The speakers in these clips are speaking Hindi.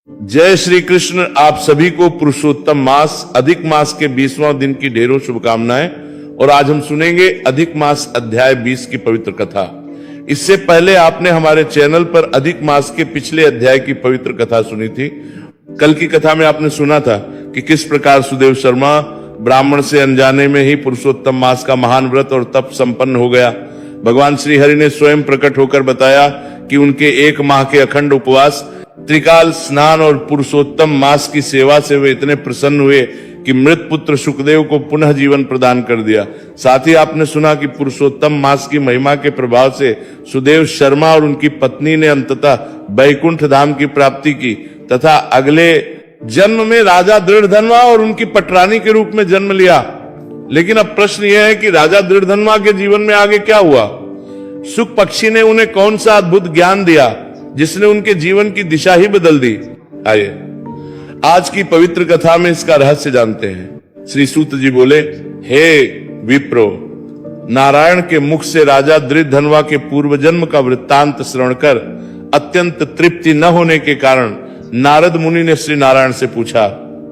जय श्री कृष्ण। आप सभी को पुरुषोत्तम मास अधिक मास के 20वां दिन की ढेरों शुभकामनाएं। और आज हम सुनेंगे अधिक मास अध्याय 20 की पवित्र कथा। इससे पहले आपने हमारे चैनल पर अधिक मास के पिछले अध्याय की पवित्र कथा सुनी थी। कल की कथा में आपने सुना था कि किस प्रकार सुदेव शर्मा ब्राह्मण से अनजाने में ही पुरुषोत्तम मास का महान व्रत और तप संपन्न हो गया। भगवान श्री हरि ने स्वयं प्रकट होकर बताया कि उनके 1 माह के अखंड उपवास, त्रिकाल स्नान और पुरुषोत्तम मास की सेवा से वे इतने प्रसन्न हुए कि मृत पुत्र शुकदेव को पुनः जीवन प्रदान कर दिया। साथ ही आपने सुना कि पुरुषोत्तम मास की महिमा के प्रभाव से सुदेव शर्मा और उनकी पत्नी ने अंततः बैकुंठ धाम की प्राप्ति की तथा अगले जन्म में राजा दृढ़धनवा और उनकी पटरानी के रूप में जन्म लिया। लेकिन अब प्रश्न यह है कि राजा दृढ़धनवा के जीवन में आगे क्या हुआ? शुक पक्षी ने उन्हें कौन सा अद्भुत ज्ञान दिया जिसने उनके जीवन की दिशा ही बदल दी? आइए आज की पवित्र कथा में इसका रहस्य जानते हैं। श्री सूत जी बोले, हे विप्रो, नारायण के मुख से राजा दृढ़धनवा के पूर्व जन्म का वृत्तांत श्रवण कर अत्यंत तृप्ति न होने के कारण नारद मुनि ने श्री नारायण से पूछा।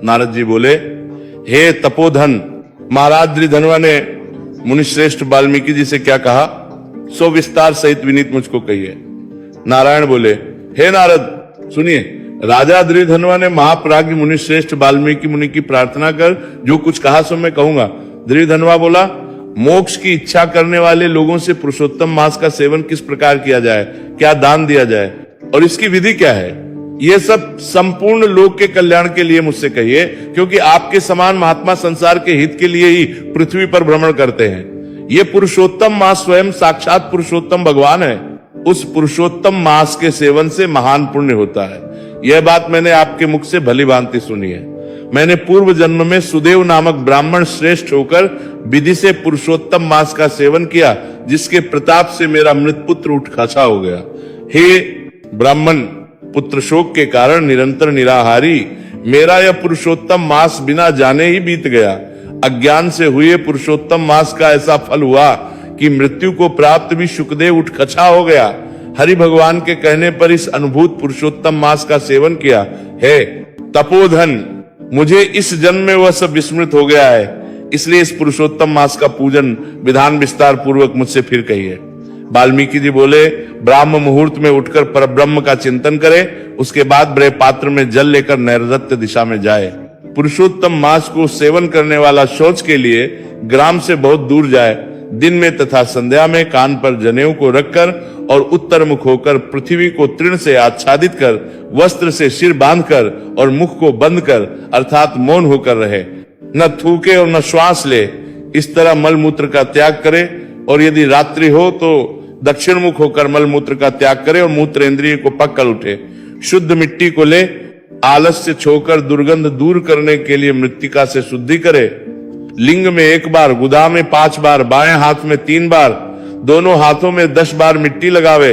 नारद जी बोले, हे तपोधन, महाराज दृढ़धनवा ने मुनिश्रेष्ठ वाल्मीकि जी से क्या कहा, सो विस्तार सहित विनीत मुझको कहिए। नारायण बोले, हे नारद सुनिए, राजा दृढ़धनवा ने महाप्राज्ञ मुनिश्रेष्ठ वाल्मीकि मुनि की प्रार्थना कर जो कुछ कहा सो मैं कहूंगा। दृढ़धनवा बोला, मोक्ष की इच्छा करने वाले लोगों से पुरुषोत्तम मास का सेवन किस प्रकार किया जाए, क्या दान दिया जाए और इसकी विधि क्या है, ये सब संपूर्ण लोक के कल्याण के लिए मुझसे कहिए, क्योंकि आपके समान महात्मा संसार के हित के लिए ही पृथ्वी पर भ्रमण करते हैं। ये पुरुषोत्तम मास स्वयं साक्षात पुरुषोत्तम भगवान है। उस पुरुषोत्तम मास के सेवन से महान पुण्य होता है। यह बात मैंने आपके मुख से भली भांति सुनी है। मैंने पूर्व जन्म में सुदेव नामक ब्राह्मण श्रेष्ठ होकर विधि से पुरुषोत्तम मास का सेवन किया, जिसके प्रताप से मेरा मृत पुत्र उठ खचा हो गया। हे ब्राह्मण, पुत्र शोक के कारण निरंतर निराहारी मेरा यह पुरुषोत्तम मास बिना जाने ही बीत गया। अज्ञान से हुए पुरुषोत्तम मास का ऐसा फल हुआ कि मृत्यु को प्राप्त भी शुकदेव उठ खचा हो गया। हरि भगवान के कहने पर इस अनुभूत पुरुषोत्तम मास का सेवन किया। हे तपोधन, मुझे इस जन्म में वह सब विस्मृत हो गया है, इसलिए इस पुरुषोत्तम मास का पूजन विधान विस्तार पूर्वक मुझसे फिर कहिए। वाल्मीकि जी बोले, ब्राह्म मुहूर्त में उठकर परब्रह्म का चिंतन करे, उसके बाद बड़े पात्र में जल लेकर नैऋत्य दिशा में जाए। पुरुषोत्तम मास को सेवन करने वाला शौच के लिए ग्राम से बहुत दूर जाए। दिन में तथा संध्या में कान पर जनेऊ को रखकर और उत्तर मुख होकर पृथ्वी को तृण से आच्छादित कर वस्त्र से सिर बांधकर और मुख को बंद कर अर्थात मौन होकर रहे, न थूके और न श्वास ले। इस तरह मलमूत्र का त्याग करे और यदि रात्रि हो तो दक्षिण मुख होकर मलमूत्र का त्याग करे और मूत्र इंद्रिय को पकड़ उठे। शुद्ध मिट्टी को ले आलस्य छोकर दुर्गंध दूर करने के लिए मृत्तिका से शुद्धि करे। लिंग में 1 बार, गुदा में 5 बार, बाएं हाथ में 3 बार, दोनों हाथों में 10 बार मिट्टी लगावे,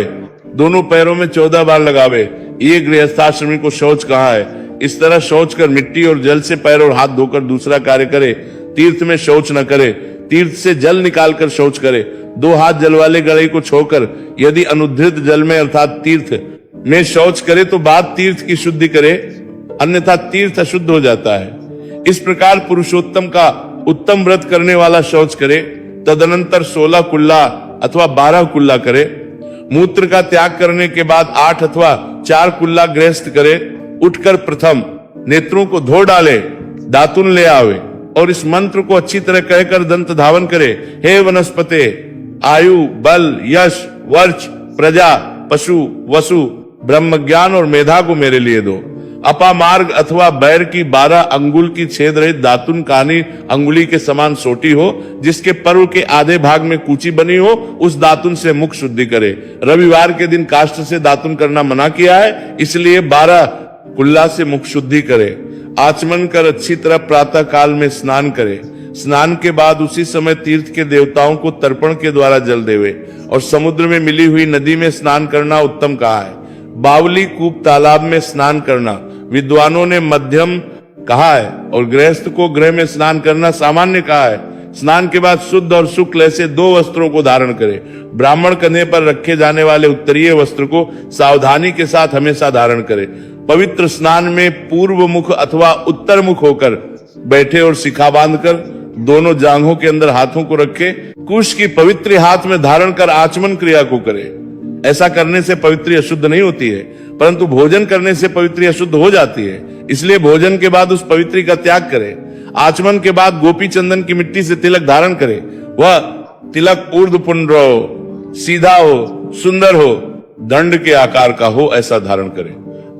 दोनों पैरों में 14 बार लगावे। ये गृहस्थाश्रमी को शौच कहा है। इस तरह शौच कर मिट्टी और जल से पैर और हाथ धोकर दूसरा कार्य करे। तीर्थ में शौच न करे, तीर्थ से जल निकालकर शौच करे। 2 हाथ जल वाले गड़े को छोकर यदि अनुद्धृत जल में अर्थात तीर्थ में शौच करे तो बाद तीर्थ की शुद्धि करे, अन्यथा तीर्थ अशुद्ध हो जाता है। इस प्रकार पुरुषोत्तम का उत्तम व्रत करने वाला शौच करे। तदनंतर 16 कुल्ला अथवा 12 कुल्ला करे। मूत्र का त्याग करने के बाद 8 अथवा 4 कुल्ला गृहस्थ करे। उठकर प्रथम नेत्रों को धो डाले, दातुन ले आवे और इस मंत्र को अच्छी तरह कहकर दंत धावन करे। हे वनस्पते, आयु, बल, यश, वर्च, प्रजा, पशु, वसु, ब्रह्म ज्ञान और मेधा को मेरे लिए दो। अपामार्ग अथवा बैर की 12 अंगुल की छेद रहित दातुन कानी अंगुली के समान सोटी हो, जिसके पर्व के आधे भाग में कूची बनी हो, उस दातुन से मुख शुद्धि करे। रविवार के दिन काष्ठ से दातुन करना मना किया है, इसलिए 12 कुल्ला से मुख शुद्धि करे। आचमन कर अच्छी तरह प्रातः काल में स्नान करे। स्नान के बाद उसी समय तीर्थ के देवताओं को तर्पण के द्वारा जल देवे और समुद्र में मिली हुई नदी में स्नान करना उत्तम कहा है। बावली, कूप, तालाब में स्नान करना विद्वानों ने मध्यम कहा है और गृहस्थ को गृह में स्नान करना सामान्य कहा है। स्नान के बाद शुद्ध और शुक्ल ऐसे 2 वस्त्रों को धारण करे। ब्राह्मण कंधे पर रखे जाने वाले उत्तरीय वस्त्र को सावधानी के साथ हमेशा धारण करे। पवित्र स्नान में पूर्व मुख अथवा उत्तर मुख होकर बैठे और शिखा बांधकर दोनों जांघों के अंदर हाथों को रखे, कुश की पवित्र हाथ में धारण कर आचमन क्रिया को करे। ऐसा करने से पवित्री अशुद्ध नहीं होती है, परंतु भोजन करने से पवित्री अशुद्ध हो जाती है। इसलिए भोजन के बाद उस पवित्री का त्याग करे। आचमन के बाद गोपी चंदन की मिट्टी से तिलक धारण करे। वह तिलक ऊर्ध्वपुंड हो, सीधा हो, सुंदर हो, दंड के आकार का हो, ऐसा धारण करे।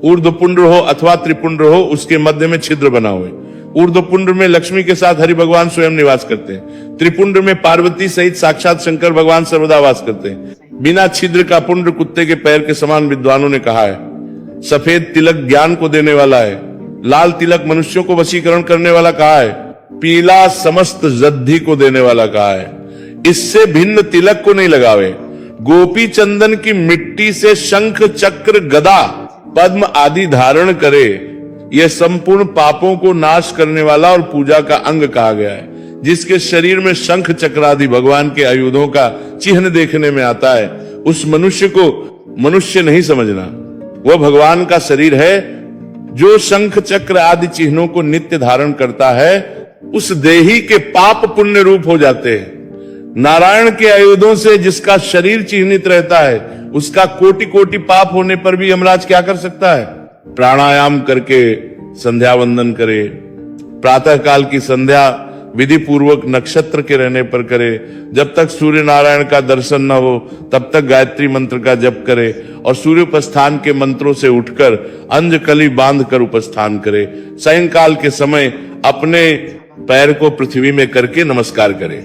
ऊर्ध्वपुंड हो अथवा त्रिपुंड हो, उसके मध्य में छिद्र बना हुए। ऊर्ध्वपुंड में लक्ष्मी के साथ हरि भगवान स्वयं निवास करते हैं। त्रिपुंड में पार्वती सहित साक्षात शंकर भगवान सर्वदा वास करते हैं। बिना छिद्र का पुंड कुत्ते के पैर के समान विद्वानों ने कहा है। सफेद तिलक ज्ञान को देने वाला है। लाल तिलक मनुष्यों को वशीकरण करने वाला कहा है। पीला समस्त जद्दी को देने वाला कहा है। इससे भिन्न तिलक को नहीं लगावे। गोपी चंदन की मिट्टी से शंख चक्र गदा पद्म आदि धारण करे। यह संपूर्ण पापों को नाश करने वाला और पूजा का अंग कहा गया है। जिसके शरीर में शंख चक्र आदि भगवान के आयुधों का चिन्ह देखने में आता है, उस मनुष्य को मनुष्य नहीं समझना। वह भगवान का शरीर है। जो शंख चक्र आदि चिन्हों को नित्य धारण करता है, उस देही के पाप पुण्य रूप हो जाते हैं। नारायण के आयुधों से जिसका शरीर चिन्हित रहता है, उसका कोटि कोटि पाप होने पर भी यमराज क्या कर सकता है? प्राणायाम करके संध्या वंदन करे। प्रातः काल की संध्या विधि पूर्वक नक्षत्र के रहने पर करे। जब तक सूर्य नारायण का दर्शन न हो तब तक गायत्री मंत्र का जप करे और सूर्य उपस्थान के मंत्रों से उठकर अंजकली बांध कर उपस्थान करे। सायंकाल के समय अपने पैर को पृथ्वी में करके नमस्कार करे।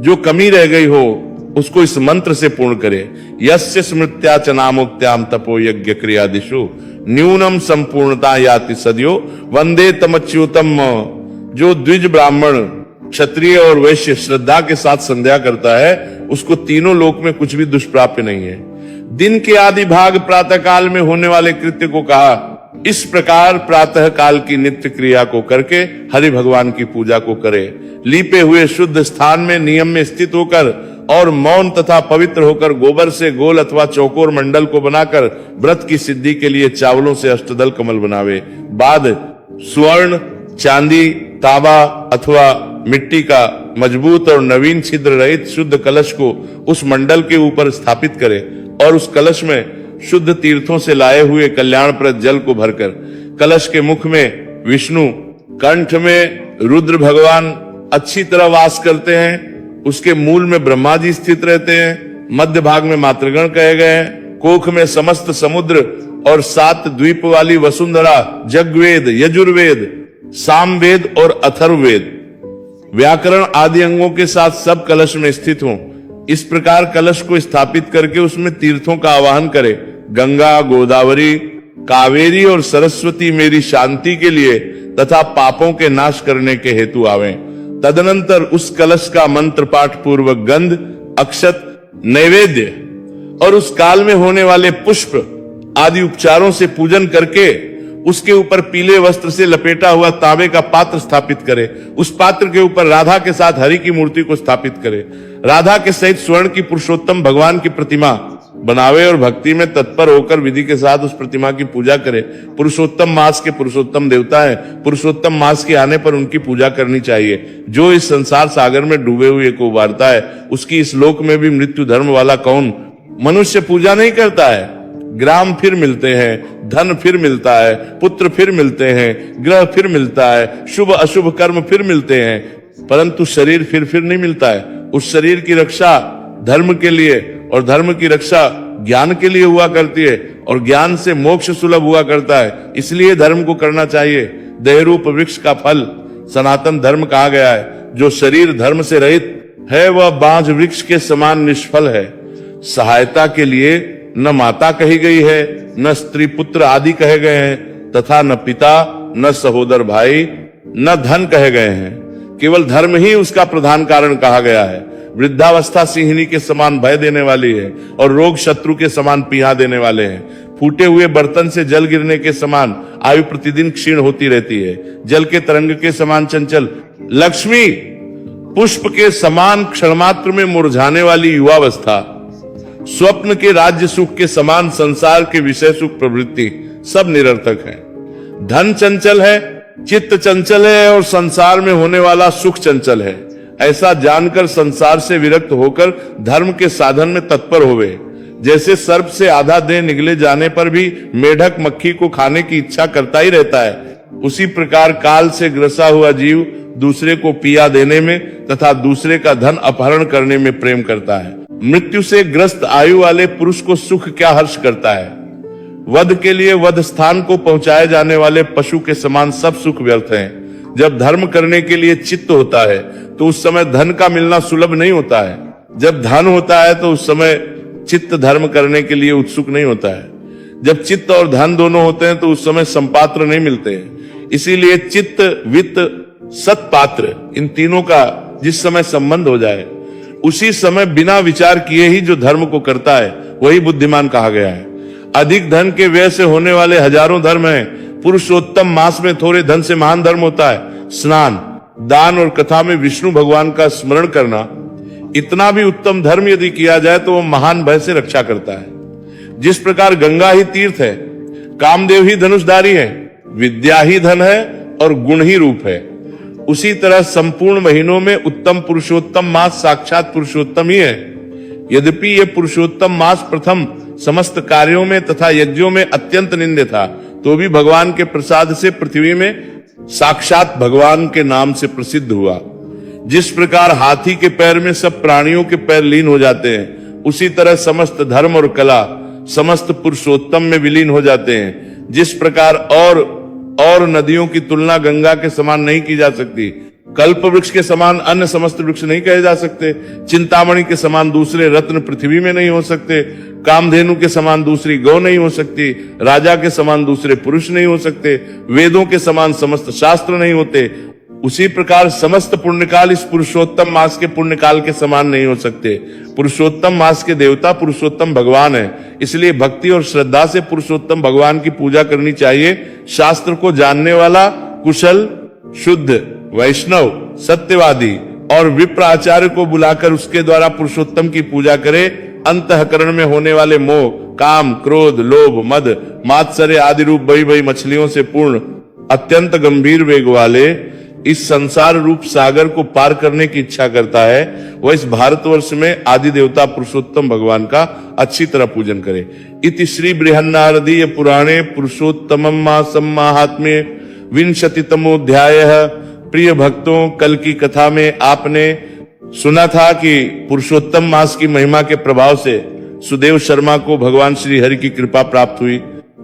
जो कमी रह गई हो उसको इस मंत्र से पूर्ण करे। यस्य स्मृत्या च नामोक्त्याम तपो यज्ञ क्रियादिषु न्यूनम संपूर्णता याति सद्यो वंदे तमच्युतम। जो द्विज ब्राह्मण क्षत्रिय और वैश्य श्रद्धा के साथ संध्या करता है, उसको तीनों लोक में कुछ भी दुष्प्राप्य नहीं है। दिन के आदि भाग प्रातः काल में होने वाले कृत्य को कहा। इस प्रकार प्रातः काल की नित्य क्रिया को करके हरि भगवान की पूजा को करे। लीपे हुए शुद्ध स्थान में नियम में स्थित होकर और मौन तथा पवित्र होकर गोबर से गोल अथवा चौकोर मंडल को बनाकर व्रत की सिद्धि के लिए चावलों से अष्टदल कमल बनावे। बाद स्वर्ण, चांदी, तांबा अथवा मिट्टी का मजबूत और नवीन छिद्र रहित शुद्ध कलश को उस मंडल के ऊपर स्थापित करे और उस कलश में शुद्ध तीर्थों से लाए हुए कल्याणप्रद जल को भरकर कलश के मुख में विष्णु, कंठ में रुद्र भगवान अच्छी तरह वास करते हैं। उसके मूल में ब्रह्मा जी स्थित रहते हैं। मध्य भाग में मातृगण कहे गए हैं। कोख में समस्त समुद्र और 7 द्वीप वाली वसुंधरा, जगवेद, यजुर्वेद, सामवेद और अथर्ववेद, व्याकरण आदि अंगों के साथ सब कलश में स्थित हों। इस प्रकार कलश को स्थापित करके उसमें तीर्थों का आवाहन करे। गंगा, गोदावरी, कावेरी और सरस्वती मेरी शांति के लिए तथा पापों के नाश करने के हेतु आवे। तदनंतर उस कलश का मंत्र पाठ पूर्वक गंध, अक्षत, नैवेद्य और उस काल में होने वाले पुष्प आदि उपचारों से पूजन करके उसके ऊपर पीले वस्त्र से लपेटा हुआ तांबे का पात्र स्थापित करे। उस पात्र के ऊपर राधा के साथ हरि की मूर्ति को स्थापित करे। राधा के सहित स्वर्ण की पुरुषोत्तम भगवान की प्रतिमा बनावे और भक्ति में तत्पर होकर विधि के साथ उस प्रतिमा की पूजा करे। पुरुषोत्तम मास के पुरुषोत्तम देवता है। पुरुषोत्तम मास के आने पर उनकी पूजा करनी चाहिए। जो इस संसार सागर में डूबे हुए को उबारता है, उसकी इस लोक में भी मृत्यु धर्म वाला कौन? मनुष्य पूजा नहीं करता है। ग्राम फिर मिलते हैं, धन फिर मिलता है, पुत्र फिर मिलते हैं, ग्रह फिर मिलता है, शुभ अशुभ कर्म फिर मिलते हैं, परंतु शरीर फिर नहीं मिलता है। उस शरीर की रक्षा धर्म के लिए और धर्म की रक्षा ज्ञान के लिए हुआ करती है और ज्ञान से मोक्ष सुलभ हुआ करता है। इसलिए धर्म को करना चाहिए। देहरूप वृक्ष का फल सनातन धर्म कहा गया है। जो शरीर धर्म से रहित है वह बांझ वृक्ष के समान निष्फल है। सहायता के लिए न माता कही गई है, न स्त्री पुत्र आदि कहे गए हैं, तथा न पिता, न सहोदर भाई, न धन कहे गए हैं। केवल धर्म ही उसका प्रधान कारण कहा गया है। वृद्धावस्था सिंहनी के समान भय देने वाली है और रोग शत्रु के समान पीहा देने वाले हैं। फूटे हुए बर्तन से जल गिरने के समान आयु प्रतिदिन क्षीण होती रहती है। जल के तरंग के समान चंचल लक्ष्मी, पुष्प के समान क्षणमात्र में मुरझाने वाली युवावस्था, स्वप्न के राज्य सुख के समान संसार के विषय सुख प्रवृत्ति, सब निरर्थक हैं। धन चंचल है, चित्त चंचल है और संसार में होने वाला सुख चंचल है। ऐसा जानकर संसार से विरक्त होकर धर्म के साधन में तत्पर होवे। जैसे सर्प से आधा देह निगले जाने पर भी मेढक मक्खी को खाने की इच्छा करता ही रहता है, उसी प्रकार काल से ग्रसा हुआ जीव दूसरे को पिया देने में तथा दूसरे का धन अपहरण करने में प्रेम करता है। मृत्यु से ग्रस्त आयु वाले पुरुष को सुख क्या हर्ष करता है। वध के लिए वध स्थान को पहुंचाए जाने वाले पशु के समान सब सुख व्यर्थ हैं। जब धर्म करने के लिए चित्त होता है तो उस समय धन का मिलना सुलभ नहीं होता है। जब धन होता है तो उस समय चित्त धर्म करने के लिए उत्सुक नहीं होता है। जब चित्त और धन दोनों होते हैं तो उस समय संपात्र नहीं मिलते हैं। इसीलिए चित्त, वित्त, सत्पात्र, इन तीनों का जिस समय संबंध हो जाए उसी समय बिना विचार किए ही जो धर्म को करता है वही बुद्धिमान कहा गया है। अधिक धन के व्यय से होने वाले हजारों धर्म हैं। पुरुषोत्तम मास में थोड़े धन से महान धर्म होता है स्नान, दान और कथा में विष्णु भगवान का स्मरण करना। इतना भी उत्तम धर्म यदि किया जाए तो वो महान भय से रक्षा करता है। जिस प्रकार गंगा ही तीर्थ है, कामदेव ही धनुषधारी है, विद्या ही धन है और गुण ही रूप है, उसी तरह संपूर्ण महीनों में उत्तम पुरुषोत्तम मास साक्षात पुरुषोत्तम ही है। यद्यपि ये पुरुषोत्तम मास प्रथम समस्त कार्यों में तथा यज्ञों में अत्यंत निंद्य था, तो भी भगवान के प्रसाद से पृथ्वी में साक्षात भगवान के नाम से प्रसिद्ध हुआ। जिस प्रकार हाथी के पैर में सब प्राणियों के पैर लीन हो जाते हैं, उसी तरह समस्त धर्म और कला समस्त पुरुषोत्तम में विलीन हो जाते हैं। जिस प्रकार और नदियों की तुलना गंगा के समान नहीं की जा सकती, कल्प वृक्ष के समान अन्य समस्त वृक्ष नहीं कहे जा सकते, चिंतामणि के समान दूसरे रत्न पृथ्वी में नहीं हो सकते, कामधेनु के समान दूसरी गौ नहीं हो सकती, राजा के समान दूसरे पुरुष नहीं हो सकते, वेदों के समान समस्त शास्त्र नहीं होते, उसी प्रकार समस्त पुण्यकाल इस पुरुषोत्तम मास के पुण्यकाल के समान नहीं हो सकते। पुरुषोत्तम मास के देवता पुरुषोत्तम भगवान है, इसलिए भक्ति और श्रद्धा से पुरुषोत्तम भगवान की पूजा करनी चाहिए। शास्त्र को जानने वाला कुशल, शुद्ध, वैष्णव, सत्यवादी और विप्र आचार्य को बुलाकर उसके द्वारा पुरुषोत्तम की पूजा करे। अंतःकरण में होने वाले मोह, काम, क्रोध, लोभ, मद, मात्सर्य आदि रूप बड़ी मछलियों से पूर्ण अत्यंत गंभीर वेग वाले इस संसार रूप सागर को पार करने की इच्छा करता है, वह इस भारतवर्ष में आदि देवता पुरुषोत्तम भगवान का अच्छी तरह पूजन करे। इति श्री बृहन्नारदीय पुराणे पुरुषोत्तमम मासम माहात्म्ये विंशतितमोऽध्यायः। प्रिय भक्तों, कल की कथा में आपने सुना था कि पुरुषोत्तम मास की महिमा के प्रभाव से सुदेव शर्मा को भगवान श्री हरि की कृपा प्राप्त हुई,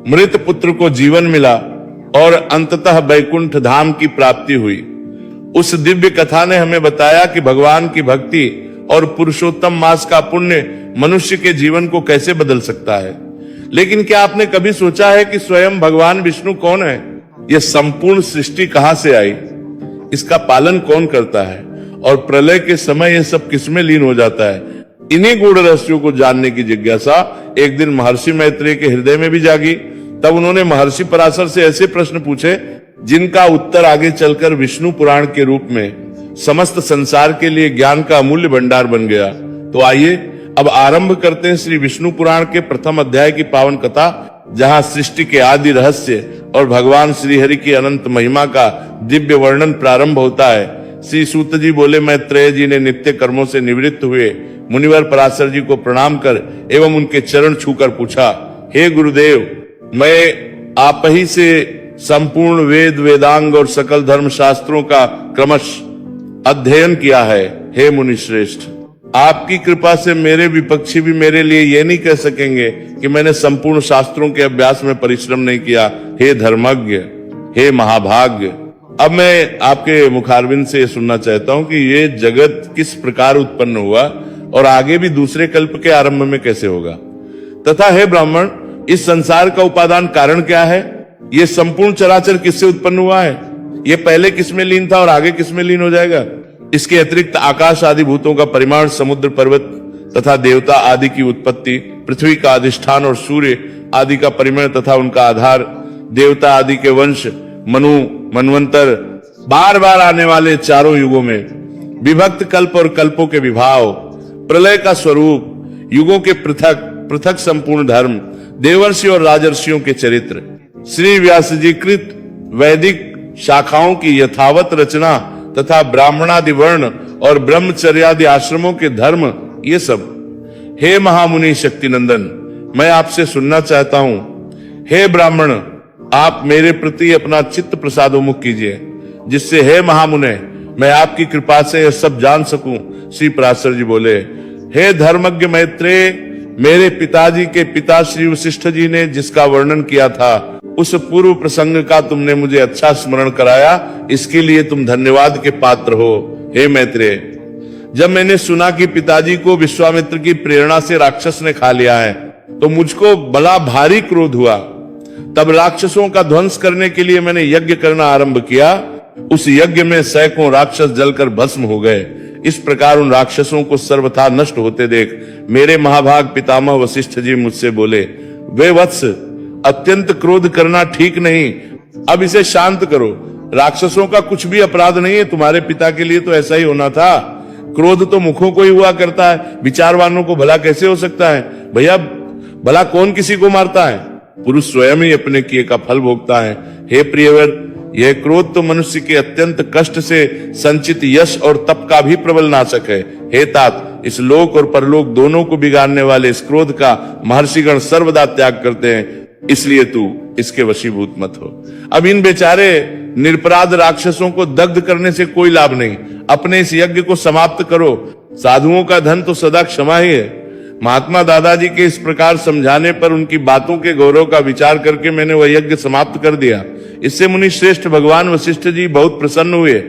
मृत पुत्र को जीवन मिला और अंततः वैकुंठ धाम की प्राप्ति हुई। उस दिव्य कथा ने हमें बताया कि भगवान की भक्ति और पुरुषोत्तम मास का पुण्य मनुष्य के जीवन को कैसे बदल सकता है। लेकिन क्या आपने कभी सोचा है कि स्वयं भगवान विष्णु कौन है? यह संपूर्ण सृष्टि कहां से आई, इसका पालन कौन करता है और प्रलय के समय यह सब किसमें लीन हो जाता है? इन्हीं गूढ़ रहस्यों को जानने की जिज्ञासा एक दिन महर्षि मैत्रेय के हृदय में भी जागी। तब उन्होंने महर्षि पराशर से ऐसे प्रश्न पूछे जिनका उत्तर आगे चलकर विष्णु पुराण के रूप में समस्त संसार के लिए ज्ञान का अमूल्य भंडार बन गया। तो आइए अब आरंभ करते हैं श्री विष्णु पुराण के प्रथम अध्याय की पावन कथा, जहां सृष्टि के आदि रहस्य और भगवान श्री हरि की अनंत महिमा का दिव्य वर्णन प्रारंभ होता है। श्री सूत जी बोले, मैत्रेय जी ने नित्य कर्मों से निवृत्त हुए मुनिवर पराशर जी को प्रणाम कर एवं उनके चरण छूकर पूछा, हे गुरुदेव, मैं आप ही से संपूर्ण वेद, वेदांग और सकल धर्म शास्त्रों का क्रमशः अध्ययन किया है। हे मुनि श्रेष्ठ, आपकी कृपा से मेरे विपक्षी भी मेरे लिए ये नहीं कह सकेंगे कि मैंने संपूर्ण शास्त्रों के अभ्यास में परिश्रम नहीं किया। हे धर्मज्ञ, हे महाभाग्य, अब मैं आपके मुखारविंद से सुनना चाहता हूं कि ये जगत किस प्रकार उत्पन्न हुआ और आगे भी दूसरे कल्प के आरंभ में कैसे होगा, तथा हे ब्राह्मण, इस संसार का उपादान कारण क्या है? ये संपूर्ण चराचर किससे उत्पन्न हुआ है? ये पहले किसमें लीन था और आगे किसमें लीन हो जाएगा? इसके अतिरिक्त आकाश आदि भूतों का परिमाण, समुद्र, पर्वत तथा देवता आदि की उत्पत्ति, पृथ्वी का अधिष्ठान और सूर्य आदि का परिमाण तथा उनका आधार, देवता आदि के वंश, मनु, मनवंतर, बार बार आने वाले चारों युगों में विभक्त कल्प और कल्पों के विभाव, प्रलय का स्वरूप, युगों के पृथक पृथक संपूर्ण धर्म, देवर्षि और राजर्षियों के चरित्र, श्री व्यास जी कृत वैदिक शाखाओं की यथावत रचना तथा ब्राह्मणादि वर्ण और ब्रह्मचर्यादि आश्रमों के धर्म, ये सब। हे महामुनि शक्तिनंदन, मैं आपसे सुनना चाहता हूं। हे ब्राह्मण, आप मेरे प्रति अपना चित्त प्रसादोन्मुख कीजिए, जिससे हे महामुने मैं आपकी कृपा से यह सब जान सकूं। श्री पराशर जी बोले, हे धर्मज्ञ मैत्रेय, मेरे पिताजी के पिता श्री वशिष्ठ जी ने जिसका वर्णन किया था, उस पूर्व प्रसंग का तुमने मुझे अच्छा स्मरण कराया, इसके लिए तुम धन्यवाद के पात्र हो। हे मैत्रेय, जब मैंने सुना कि पिताजी को विश्वामित्र की प्रेरणा से राक्षस ने खा लिया है, तो मुझको बड़ा भारी क्रोध हुआ। तब राक्षसों का ध्वंस करने के लिए मैंने यज्ञ करना आरंभ किया। उस यज्ञ में सैकड़ों राक्षस जलकर भस्म हो गए। इस प्रकार उन राक्षसों को सर्वथा नष्ट होते देख मेरे महाभाग पितामह वशिष्ठ जी मुझसे बोले, वे वत्स, अत्यंत क्रोध करना ठीक नहीं, अब इसे शांत करो। राक्षसों का कुछ भी अपराध नहीं है, तुम्हारे पिता के लिए तो ऐसा ही होना था। क्रोध तो मुखों को ही हुआ करता है, विचारवानों को भला कैसे हो सकता है? भैया, भला कौन किसी को मारता है? पुरुष स्वयं ही अपने किए का फल भोगता है। हे प्रियवर, यह क्रोध तो मनुष्य के अत्यंत कष्ट से संचित यश और तप का भी प्रबल नाशक है। हे तात, इस लोक और परलोक दोनों को बिगाड़ने वाले इस क्रोध का महर्षिगण सर्वदा त्याग करते हैं, इसलिए तू इसके वशीभूत मत हो। अब इन बेचारे निरपराध राक्षसों को दग्ध करने से कोई लाभ नहीं, अपने इस यज्ञ को समाप्त करो। साधुओं का धन तो सदा क्षमा ही है। महात्मा दादाजी के इस प्रकार समझाने पर उनकी बातों के गौरव का विचार करके मैंने वह यज्ञ समाप्त कर दिया। इससे मुनि श्रेष्ठ भगवान वशिष्ठ जी बहुत प्रसन्न हुए।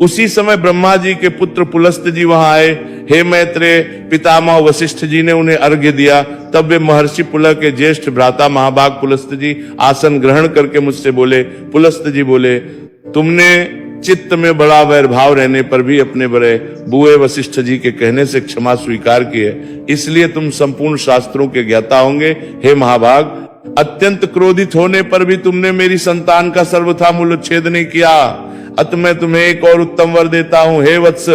उसी समय ब्रह्मा जी के पुत्र पुलस्त जी वहां आए। हे मैत्रेय, पितामह वशिष्ठ जी ने उन्हें अर्घ्य दिया। तब वे महर्षि पुलह के ज्येष्ठ भ्राता महाभाग पुलस्त जी आसन ग्रहण करके मुझसे बोले, पुलस्त जी बोले, तुमने चित्त में बड़ा वैरभाव रहने पर भी अपने बड़े बुए वशिष्ठ जी के कहने से क्षमा स्वीकार की है, इसलिए तुम संपूर्ण शास्त्रों के ज्ञाता होंगे। हे महाभाग, अत्यंत क्रोधित होने पर भी तुमने मेरी संतान का सर्वथा मूलोच्छेद नहीं किया, अतः मैं तुम्हें एक और उत्तम वर देता हूं। हे वत्स,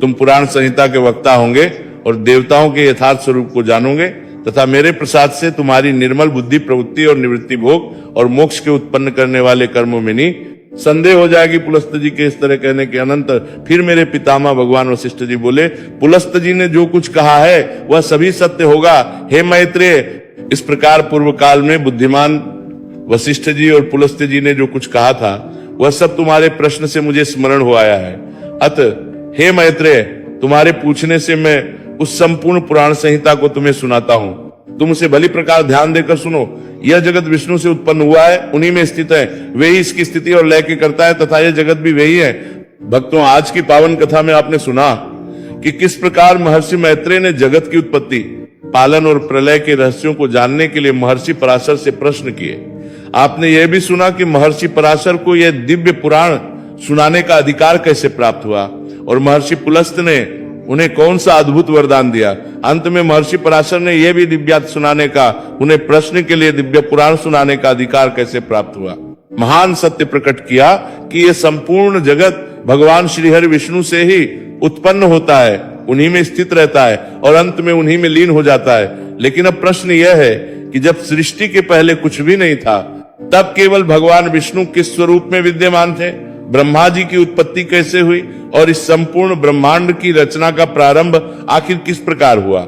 तुम पुराण संहिता के वक्ता होंगे और देवताओं के यथार्थ स्वरूप को जानोगे तथा मेरे प्रसाद से तुम्हारी निर्मल बुद्धि, प्रवृत्ति और निवृत्ति भोग और मोक्ष के उत्पन्न करने वाले कर्मों में नहीं संदेह हो जाएगी। पुलस्त जी के इस तरह कहने के अनंतर फिर मेरे पितामह भगवान वशिष्ठ जी बोले, पुलस्त जी ने जो कुछ कहा है वह सभी सत्य होगा। हे मैत्रेय, इस प्रकार पूर्व काल में बुद्धिमान वशिष्ठ जी और पुलस्त जी ने जो कुछ कहा था वह सब तुम्हारे प्रश्न से मुझे स्मरण हो आया है। अतः हे मैत्रेय, तुम्हारे पूछने से मैं उस संपूर्ण पुराण संहिता को तुम्हें सुनाता हूं। तुम उसे भली प्रकार ध्यान देकर सुनो। यह जगत विष्णु से उत्पन्न हुआ है, उन्हीं में स्थित है, वे ही इसकी स्थिति और लय की करता है तथा यह जगत भी वही है। भक्तों, आज की पावन कथा में आपने सुना कि किस प्रकार महर्षि मैत्रेय ने जगत की उत्पत्ति, पालन और प्रलय के रहस्यों को जानने के लिए महर्षि पराशर से प्रश्न किए। आपने यह भी सुना कि महर्षि पराशर को यह दिव्य पुराण सुनाने का अधिकार कैसे प्राप्त हुआ और महर्षि पुलस्त ने उन्हें कौन सा अद्भुत वरदान दिया। अंत में महर्षि पराशर ने यह भी दिव्यात सुनाने का, उन्हें प्रश्न के लिए दिव्य पुराण सुनाने का अधिकार कैसे प्राप्त हुआ। महान सत्य प्रकट किया कि यह संपूर्ण जगत भगवान श्रीहरि विष्णु से ही उत्पन्न होता है, उन्हीं में स्थित रहता है और अंत में उन्हीं में लीन हो जाता है। लेकिन अब प्रश्न यह है कि जब सृष्टि के पहले कुछ भी नहीं था, तब केवल भगवान विष्णु किस स्वरूप में विद्यमान थे, ब्रह्मा जी की उत्पत्ति कैसे हुई और इस संपूर्ण ब्रह्मांड की रचना का प्रारंभ आखिर किस प्रकार हुआ।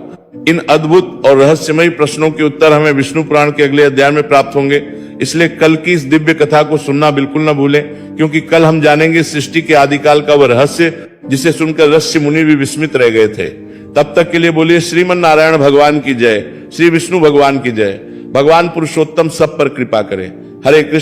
इन अद्भुत और रहस्यमयी प्रश्नों के उत्तर हमें विष्णु पुराण के अगले अध्याय में प्राप्त होंगे। इसलिए कल की इस दिव्य कथा को सुनना बिल्कुल न भूलें, क्योंकि कल हम जानेंगे सृष्टि के आदिकाल का वह रहस्य जिसे सुनकर ऋषि मुनि भी विस्मित रह गए थे। तब तक के लिए बोलिए श्रीमन नारायण भगवान की जय, श्री विष्णु भगवान की जय। भगवान पुरुषोत्तम सब पर कृपा करें। हरे कृष्ण।